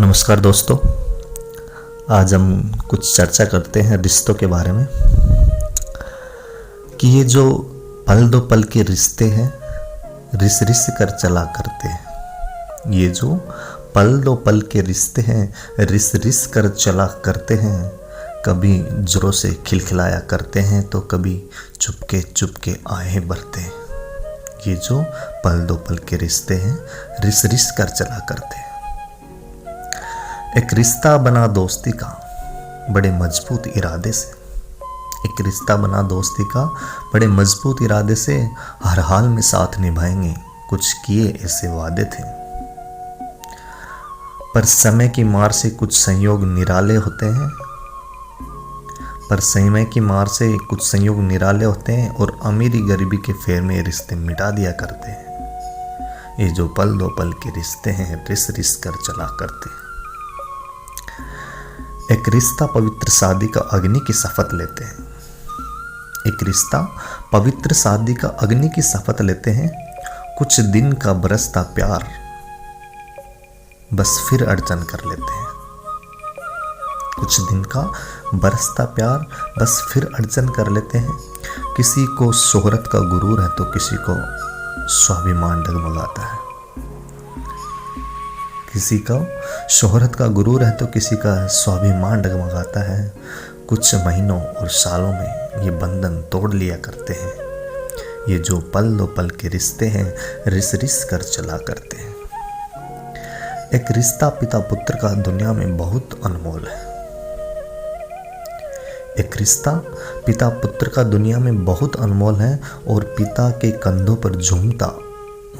नमस्कार दोस्तों, आज हम कुछ चर्चा करते हैं रिश्तों के बारे में कि ये जो पल दो पल के रिश्ते हैं रिस रिस कर चला करते हैं। ये जो पल दो पल के रिश्ते हैं रिस रिस कर चला करते हैं। कभी जोरों से खिलखिलाया करते हैं तो कभी चुपके चुपके आहें भरते हैं। ये जो पल दो पल के रिश्ते हैं रिस रिस कर चला करते हैं। एक रिश्ता बना दोस्ती का बड़े मजबूत इरादे से। एक रिश्ता बना दोस्ती का बड़े मजबूत इरादे से, हर हाल में साथ निभाएंगे कुछ किए ऐसे वादे थे। पर समय की मार से कुछ संयोग निराले होते हैं। और अमीरी गरीबी के फेर में रिश्ते मिटा दिया करते हैं। ये जो पल दो पल के रिश्ते हैं रिस रिस कर चला करते हैं। एक रिश्ता पवित्र शादी का अग्नि की शपथ लेते हैं। एक रिश्ता पवित्र शादी का अग्नि की शपथ लेते हैं। कुछ दिन का बरसता प्यार बस फिर अड़चन कर लेते हैं। कुछ दिन का बरसता प्यार बस फिर अड़चन कर लेते हैं। किसी को शोहरत का गुरूर है तो किसी को स्वाभिमान डगमगाता है। किसी का शोहरत का गुरूर है तो किसी का स्वाभिमान डगमगाता है। कुछ महीनों और सालों में ये बंधन तोड़ लिया करते हैं। ये जो पल दो पल के रिश्ते हैं रिस रिस कर चला करते हैं। एक रिश्ता पिता पुत्र का दुनिया में बहुत अनमोल है। एक रिश्ता पिता पुत्र का दुनिया में बहुत अनमोल है और पिता के कंधों पर झूमता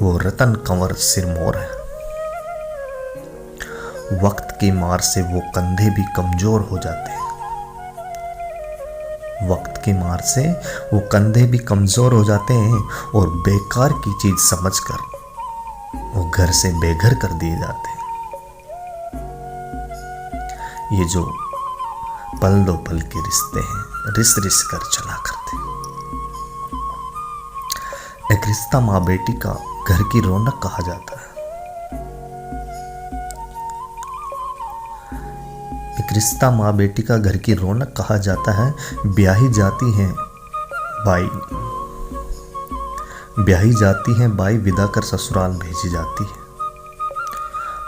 वो रतन कंवर सिरमौर है। वक्त की मार से वो कंधे भी कमजोर हो जाते हैं। वक्त की मार से वो कंधे भी कमजोर हो जाते हैं और बेकार की चीज समझकर वो घर से बेघर कर दिए जाते हैं। ये जो पल दो पल के रिश्ते हैं रिस रिस कर चला करते हैं। एक रिश्ता माँ बेटी का घर की रौनक कहा जाता है। एक रिश्ता माँ बेटी का घर की रौनक कहा जाता है। ब्याही जाती हैं बाई विदा कर ससुराल भेजी जाती है।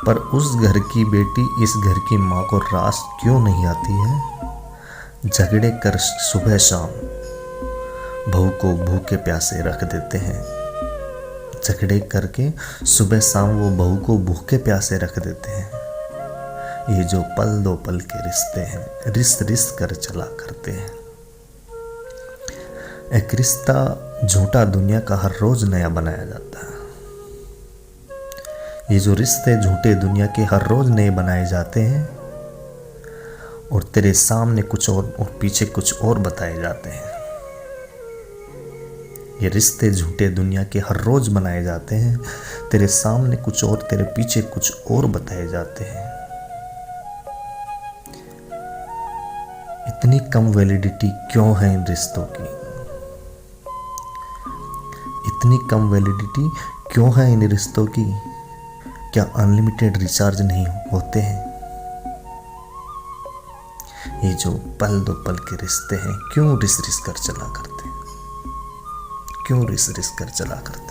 पर उस घर की बेटी इस घर की माँ को रास क्यों नहीं आती है। झगड़े कर सुबह शाम बहू को भूखे प्यासे रख देते हैं। झगड़े करके सुबह शाम वो बहू को भूखे प्यासे रख देते हैं। ये जो पल दो पल के रिश्ते हैं रिस रिस कर चला करते हैं। एक रिश्ता झूठा दुनिया का हर रोज नया बनाया जाता है। ये जो रिश्ते झूठे दुनिया के हर रोज नए बनाए जाते हैं और तेरे सामने कुछ और पीछे कुछ और बताए जाते हैं। ये रिश्ते झूठे दुनिया के हर रोज बनाए जाते हैं। तेरे सामने कुछ और तेरे पीछे कुछ और बताए जाते हैं। इतनी कम वैलिडिटी क्यों है इन रिश्तों की। इतनी कम वैलिडिटी क्यों है इन रिश्तों की। क्या अनलिमिटेड रिचार्ज नहीं होते हैं। ये जो पल दो पल के रिश्ते हैं क्यों रिस रिस कर चला करते हैं। क्यों रिस रिस कर चला करते हैं।